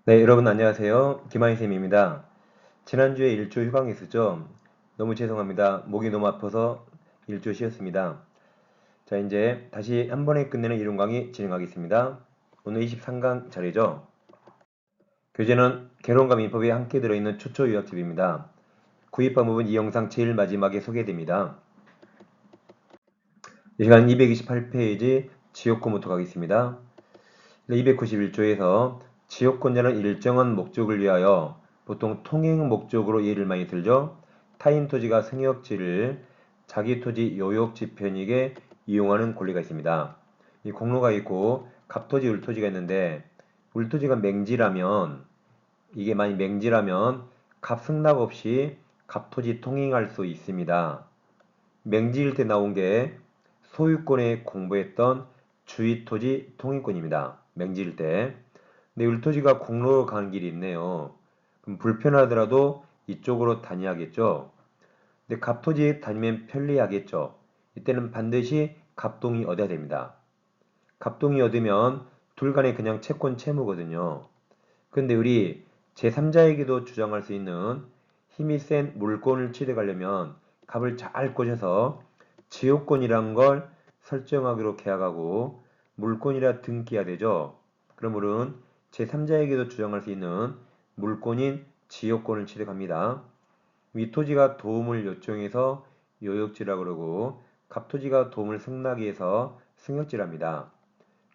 네, 여러분 안녕하세요. 김하인 쌤입니다. 지난주에 일조 휴강했었죠? 너무 죄송합니다. 목이 너무 아파서 일조 쉬었습니다. 자, 이제 다시 한 번에 끝내는 이론 강의 진행하겠습니다. 오늘 23강 차례죠? 교재는 개론과 민법이 함께 들어있는 초초 요약집입니다. 구입 방법은 이 영상 제일 마지막에 소개됩니다. 이 시간 228페이지 지역권부터 가겠습니다. 291조에서 지역권자는 일정한 목적을 위하여 보통 통행 목적으로 예를 많이 들죠. 타인 토지가 승역지를 자기 토지 요역지 편익에 이용하는 권리가 있습니다. 이 공로가 있고 갑토지, 을토지가 있는데 을토지가 맹지라면 이게 만약 맹지라면 갑승낙 없이 갑토지 통행할 수 있습니다. 맹지일 때 나온 게 소유권에 공부했던 주의토지 통행권입니다. 맹지일 때. 근데 을토지가 공로로 가는 길이 있네요. 그럼 불편하더라도 이쪽으로 다녀야겠죠. 근데 갑토지에 다니면 편리하겠죠. 이때는 반드시 갑동이 얻어야 됩니다. 갑동이 얻으면 둘 간에 그냥 채권 채무거든요. 근데 우리 제3자에게도 주장할 수 있는 힘이 센 물권을 취득하려면 갑을 잘 꼬셔서 지역권이란 걸 설정하기로 계약하고 물권이라 등기해야 되죠. 그러므로 제3자에게도 주장할 수 있는 물권인 지역권을 취득합니다. 위토지가 도움을 요청해서 요역지라 그러고 갑토지가 도움을 승낙해 해서 승역지랍니다.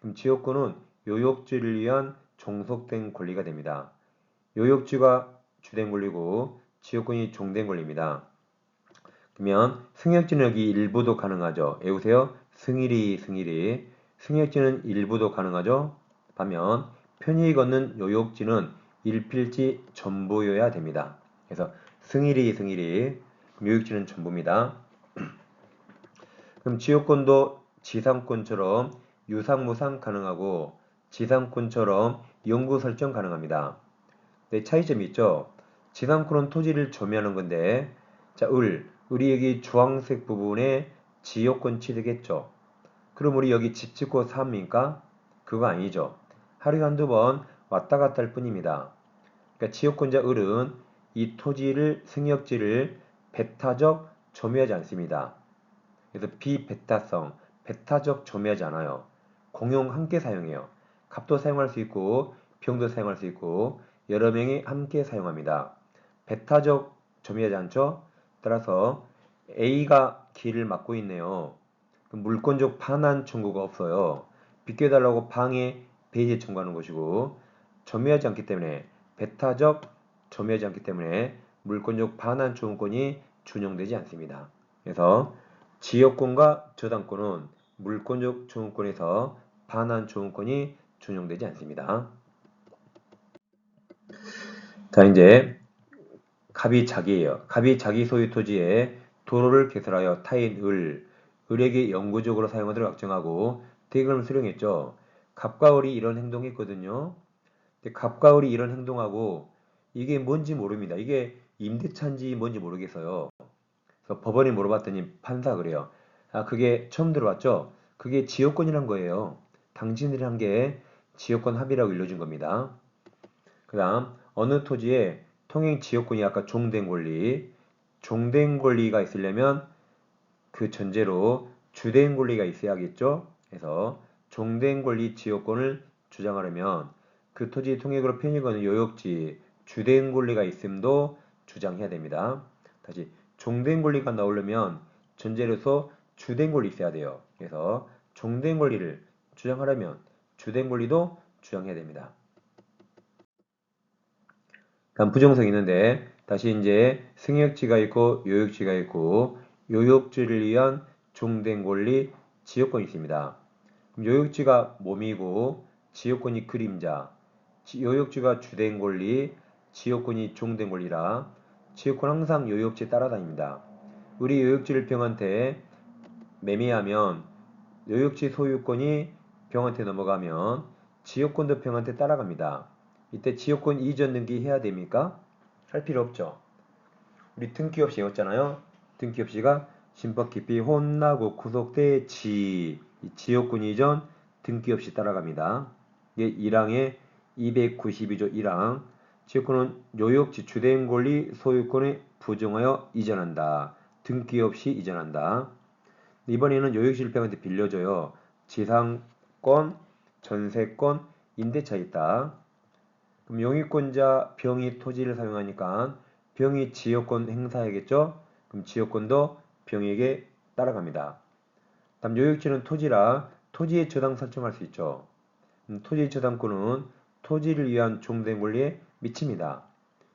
그럼 지역권은 요역지를 위한 종속된 권리가 됩니다. 요역지가 주된 권리고 지역권이 종된 권리입니다. 그러면 승역지는 여기 일부도 가능하죠. 외우세요. 승일이. 승역지는 일부도 가능하죠. 반면 편익이 걷는 요역지는 일필지 전부여야 됩니다. 그래서 승일이. 그럼 요역지는 전부입니다. 그럼 지역권도 지상권처럼 유상무상 가능하고 지상권처럼 영구 설정 가능합니다. 네, 차이점이 있죠. 지상권은 토지를 점유하는 건데 자, 을이 여기 주황색 부분에 지역권 취득했죠. 그럼 우리 여기 집 짓고 삽니까? 그거 아니죠. 하루에 한두 번 왔다 갔다 할 뿐입니다. 그러니까 지역권자 을은 이 토지를 승역지를 배타적 점유하지 않습니다. 그래서 비배타성, 배타적 점유하지 않아요. 공용 함께 사용해요. 갑도 사용할 수 있고 병도 사용할 수 있고 여러 명이 함께 사용합니다. 배타적 점유하지 않죠? 따라서 A가 길을 막고 있네요. 물권적 반환 청구가 없어요. 비켜달라고 방해 배제 청구하는 것이고 점유하지 않기 때문에 배타적 점유하지 않기 때문에 물권적 반환 청구권이 준용되지 않습니다. 그래서 지역권과 저당권은 물권적 청구권에서 반환 청구권이 준용되지 않습니다. 자, 이제 갑이 자기예요. 갑이 자기 소유 토지에 도로를 개설하여 타인 을에게 영구적으로 사용하도록 약정하고 대금을 수령했죠. 갑과 을이 이런 행동했거든요. 근데 갑과 을이 이런 행동하고 이게 뭔지 모릅니다. 이게 임대차인지 뭔지 모르겠어요. 그래서 법원에 물어봤더니 판사 그래요. 아, 그게 처음 들어봤죠? 그게 지역권이란 거예요. 당신들이 한 게 지역권 합의라고 일러준 겁니다. 그 다음 어느 토지에 통행 지역권이 아까 종된 권리, 종된 권리가 있으려면 그 전제로 주된 권리가 있어야겠죠. 그래서 종된 권리 지역권을 주장하려면 그 토지 통행으로 편익하는 요역지 주된 권리가 있음도 주장해야 됩니다. 다시 종된 권리가 나오려면 전제로서 주된 권리 있어야 돼요. 그래서 종된 권리를 주장하려면 주된 권리도 주장해야 됩니다. 다음 부정성이 있는데 다시 이제 승역지가 있고 요역지가 있고 요역지를 위한 종된 권리 지역권이 있습니다. 요역지가 몸이고 지역권이 그림자, 요역지가 주된 권리, 지역권이 종된 권리라 지역권 항상 요역지에 따라다닙니다. 우리 요역지를 병한테 매매하면 요역지 소유권이 병한테 넘어가면 지역권도 병한테 따라갑니다. 이때 지역권 이전 등기 해야 됩니까? 할 필요 없죠. 우리 등기 없이 외웠잖아요. 등기 없이가 심법 깊이 혼나고 구속돼 지역권 이전 등기 없이 따라갑니다. 이게 1항의 292조 1항 지역권은 요역지 주된 권리 소유권에 부정하여 이전한다. 등기 없이 이전한다. 이번에는 요역지를 병한테 빌려줘요. 지상권, 전세권, 임대차 있다. 그럼 영유권자 병이 토지를 사용하니까 병이 지역권 행사해야겠죠? 그럼 지역권도 병에게 따라갑니다. 다음 요역지는 토지라 토지의 저당 설정할 수 있죠. 토지의 저당권은 토지를 위한 종된 권리에 미칩니다.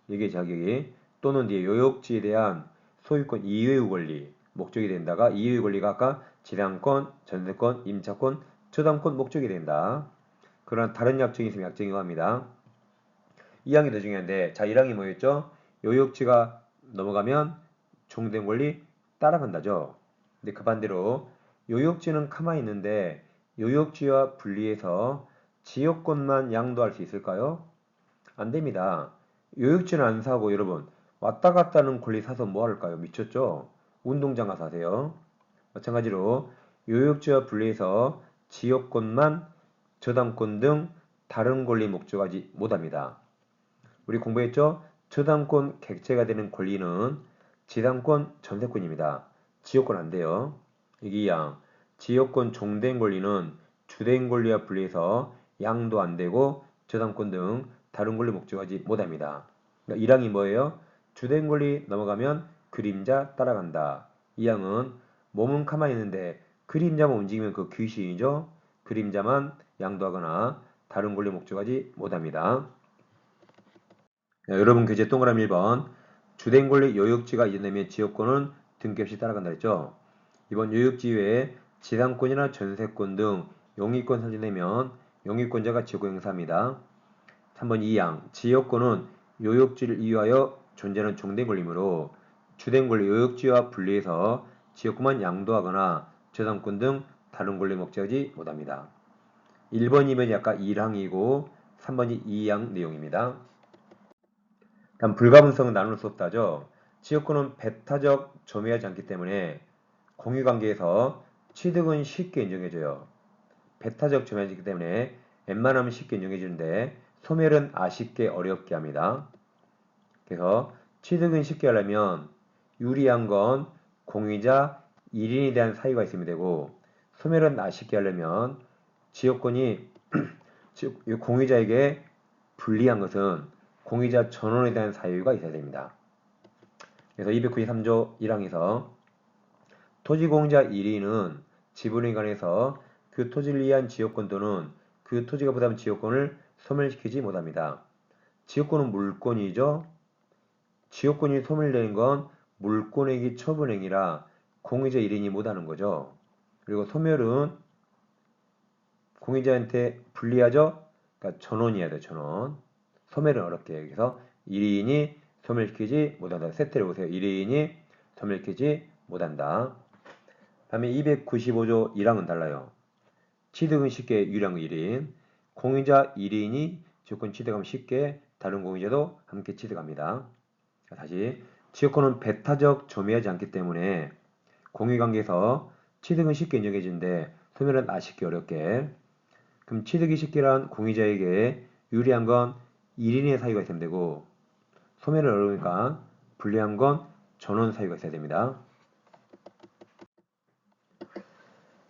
이게 자격이 또는 뒤에 요역지에 대한 소유권 이외의 권리 목적이 된다가 이외의 권리가 아까 지상권, 전세권, 임차권, 저당권 목적이 된다. 그러나 다른 약정이 있으면 약정이라고 합니다. 2항이 더 중요한데 자 1항이 뭐였죠? 요역지가 넘어가면 종된 권리 따라간다죠. 근데 그 반대로 요역지는 가만히 있는데 요역지와 분리해서 지역권만 양도할 수 있을까요? 안 됩니다. 요역지는 안 사고 여러분 왔다 갔다 하는 권리 사서 뭐 할까요? 미쳤죠? 운동장 가서 하세요. 마찬가지로 요역지와 분리해서 지역권만 저당권 등 다른 권리 목적하지 못합니다. 우리 공부했죠? 저당권 객체가 되는 권리는 지상권 전세권입니다. 지역권 안 돼요. 이게 2항. 지역권 종된 권리는 주된 권리와 분리해서 양도 안 되고 저당권 등 다른 권리 목적하지 못합니다. 그러니까 1항이 뭐예요? 주된 권리 넘어가면 그림자 따라간다. 2항은 몸은 가만히 있는데 그림자만 움직이면 그 귀신이죠. 그림자만 양도하거나 다른 권리 목적하지 못합니다. 여러분 교재 동그라미 1번 주된 권리 요역지가 이전되면 지역권은 등기 없이 따라간다 했죠. 이번 요역지 외에 지상권이나 전세권 등 용의권 설정되면 용의권자가 지역권 행사합니다. 3번 2항 지역권은 요역지를 이유하여 존재하는 종된 권리이므로 주된 권리 요역지와 분리해서 지역권만 양도하거나 저당권 등 다른 권리 목적하지 못합니다. 1번, 2번이 아까 1항이고 3번이 2항 내용입니다. 다음 불가분성은 나눌 수 없다죠. 지역권은 배타적 점유하지 않기 때문에 공유관계에서 취득은 쉽게 인정해줘요. 배타적 점유하지 않기 때문에 웬만하면 쉽게 인정해주는데 소멸은 아쉽게 어렵게 합니다. 그래서 취득은 쉽게 하려면 유리한 건 공유자 1인에 대한 사유가 있으면 되고 소멸은 아쉽게 하려면 지역권이 공유자에게 불리한 것은 공유자 전원에 대한 사유가 있어야 됩니다. 그래서 293조 1항에서 토지공유자 1인은 지분에 관해서 그 토지를 위한 지역권 또는 그 토지가 부담한 지역권을 소멸시키지 못합니다. 지역권은 물권이죠. 지역권이 소멸되는 건 물권행위 처분행위라 공유자 1인이 못하는 거죠. 그리고 소멸은 공유자한테 불리하죠. 그러니까 전원이어야 돼. 전원. 소멸은 어렵게 해요. 그래서 1인이 소멸시키지 못한다. 세트를 보세요. 1인이 소멸시키지 못한다. 다음에 295조 1항은 달라요. 취득은 쉽게 유리한 거 1인. 공유자 1인이 지역권 취득하면 쉽게 다른 공유자도 함께 취득합니다. 다시 지역권은 배타적 점유하지 않기 때문에 공유관계에서 취득은 쉽게 인정해지는데 소멸은 아쉽게 어렵게. 그럼 취득이 쉽게란 공유자에게 유리한 건 1인의 사유가 있으면 되고 소멸은 어려우니까 불리한 건 전원 사유가 있어야 됩니다.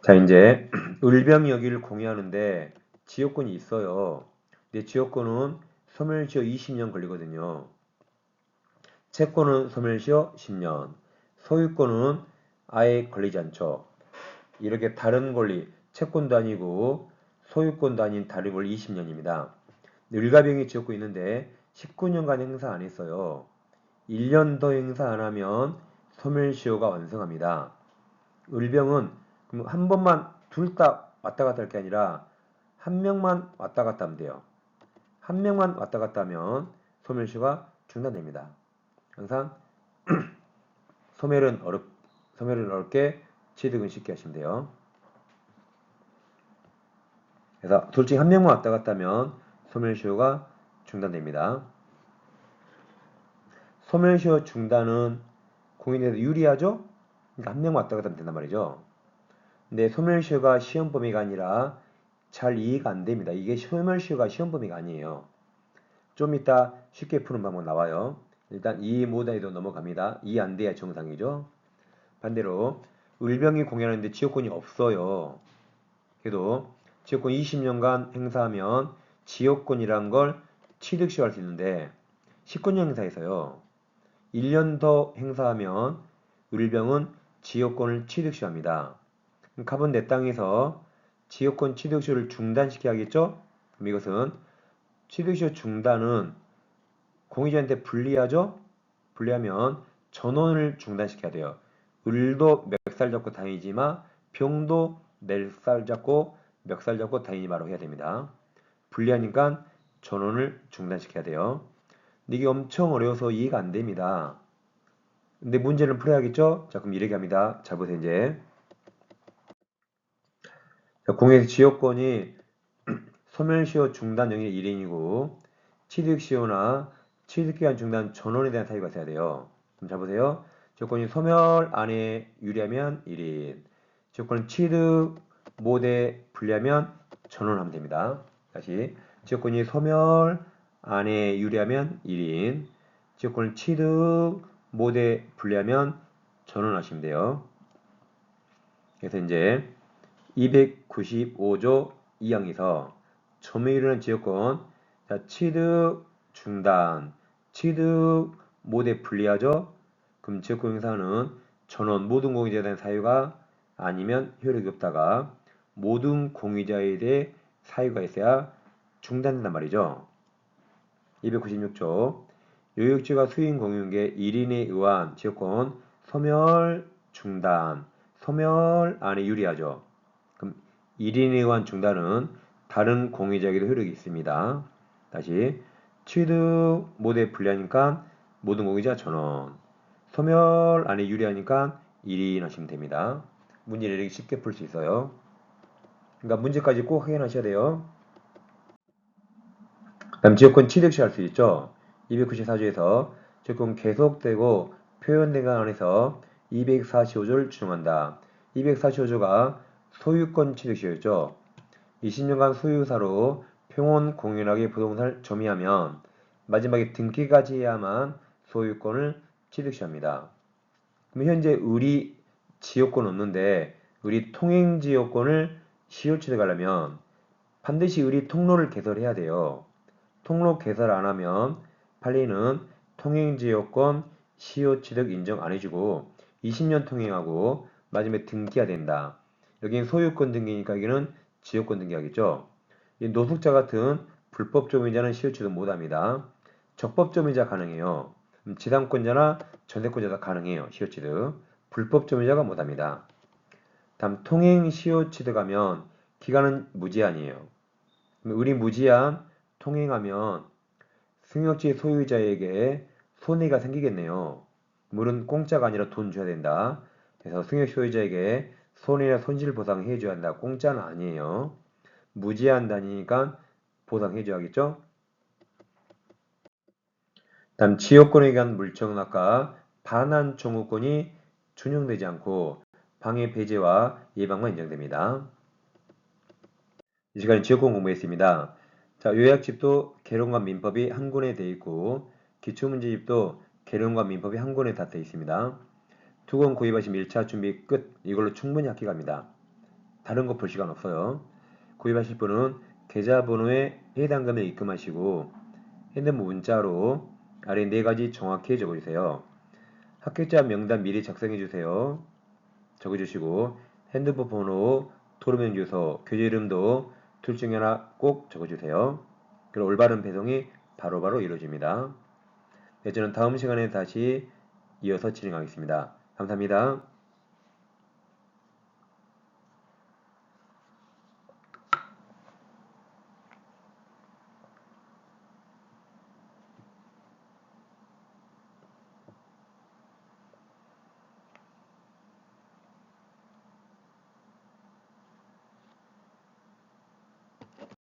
자 이제 을병 여기를 공유하는데 지역권이 있어요. 근데 지역권은 소멸시효 20년 걸리거든요. 채권은 소멸시효 10년, 소유권은 아예 걸리지 않죠. 이렇게 다른 권리, 채권도 아니고 소유권도 아닌 다른 권리 20년입니다. 을가병이 지역권 있는데 19년간 행사 안 했어요. 1년 더 행사 안 하면 소멸시효가 완성합니다. 을병은 한 번만 둘 다 왔다 갔다 할 게 아니라 한 명만 왔다 갔다 하면 돼요. 한 명만 왔다 갔다 하면 소멸시효가 중단됩니다. 항상 소멸은 어렵게 취득은 쉽게 하시면 돼요. 그래서 둘 중에 한 명만 왔다 갔다 하면 소멸시효가 중단됩니다. 소멸시효 중단은 공인에서 유리하죠? 그러니까 한 명만 왔다 갔다 하면 된단 말이죠. 근데 소멸시효가 시험 범위가 아니라 잘 이해가 안 됩니다. 이게 소멸시효가 시험 범위가 아니에요. 좀 이따 쉽게 푸는 방법 나와요. 일단 이해 못해도 넘어갑니다. 이해 안 돼야 정상이죠. 반대로 을병이 공연하는데 지역권이 없어요. 그래도 지역권 20년간 행사하면 지역권이란 걸 취득시효할 수 있는데 19년 행사에서요. 1년 더 행사하면 을병은 지역권을 취득시효합니다. 갑은 내 땅에서 지역권 취득시효를 중단시켜야겠죠? 그럼 이것은 취득시효 중단은 공유자한테 불리하죠? 불리하면 전원을 중단시켜야 돼요. 을도 멱살 잡고 다니지 마, 병도 멱살 잡고 멱살 잡고 다니지 마로 해야 됩니다. 불리하니까 전원을 중단시켜야 돼요. 근데 이게 엄청 어려워서 이해가 안 됩니다. 근데 문제를 풀어야겠죠? 자, 그럼 이렇게 합니다. 잘 보세요, 이제. 자, 공유에서 지역권이 소멸시효 중단 영역 1인이고 취득시효나 취득기간 중단 전원에 대한 사유가 있어야 돼요. 그럼 잘 보세요. 지역권이 소멸 안에 유리하면 1인, 지역권은 취득 못에 불리하면 전원하면 됩니다. 다시 지역권이 소멸 안에 유리하면 1인, 지역권을 취득 못에 불리하면 전원하시면 돼요. 그래서 이제 295조 2항에서 점유율은 지역권, 자, 취득 중단, 취득 못에 불리하죠? 그럼 지역권 행사는 전원 모든 공유자에 대한 사유가 아니면 효력이 없다가 모든 공유자에 대해 사유가 있어야 중단된단 말이죠. 296조 요역지가 수인 공유인계 1인에 의한 지역권 소멸 중단, 소멸 안에 유리하죠. 그럼 1인에 의한 중단은 다른 공유자에게도 효력이 있습니다. 다시 취득 못에 불리하니까 모든 공유자 전원, 소멸 안에 유리하니까 1인 하시면 됩니다. 문제를 이렇게 쉽게 풀 수 있어요. 그러니까 문제까지 꼭 확인하셔야 돼요. 다음 지역권 취득시 할 수 있죠. 294조에서 지역권 계속되고 표현된 간 안에서 245조를 준용한다. 245조가 소유권 취득시효였죠. 20년간 소유사로 평온 공연하게 부동산을 점유하면 마지막에 등기까지 해야만 소유권을 취득시합니다. 그럼 현재 을이 지역권 없는데 을이 통행지역권을 시효 취득하려면 반드시 을이 통로를 개설해야 돼요. 통로 개설 안 하면 판례는 통행지역권 시효 취득 인정 안 해주고 20년 통행하고 마지막에 등기해야 된다. 여기는 소유권 등기니까 여기는 지역권 등기하겠죠. 이 노숙자 같은 불법 점유자는 시효 취득 못합니다. 적법 점유자 가능해요. 지상권자나 전세권자 다 가능해요. 시효 취득. 불법 점유자가 못합니다. 다음 통행 시효 취득하면 기간은 무제한이에요. 을이 무제한 통행하면 승역지 소유자에게 손해가 생기겠네요. 물은 공짜가 아니라 돈 줘야 된다. 그래서 승역 소유자에게 손해나 손실 보상해 줘야 한다. 공짜는 아니에요. 무제한 다니니까 보상해 줘야겠죠? 다음 지역권에 관한 물청은 아까 반환 청구권이 준용되지 않고 방해 배제와 예방만 인정됩니다. 이 시간에 지역권 공부했습니다. 자, 요약집도 개론과 민법이 한 권에 되어 있고 기초문제집도 개론과 민법이 한 권에 다 되어 있습니다. 두 권 구입하시면 1차 준비 끝. 이걸로 충분히 학기 갑니다. 다른 거 볼 시간 없어요. 구입하실 분은 계좌번호에 해당 금액 입금하시고 핸드폰 문자로 아래 4가지 정확히 적어주세요. 합격자 명단 미리 작성해 주세요. 적어주시고 핸드폰 번호, 도로명 주소, 교재 이름도 둘 중에 하나 꼭 적어주세요. 그럼 올바른 배송이 바로바로 이루어집니다. 네, 저는 다음 시간에 다시 이어서 진행하겠습니다. 감사합니다.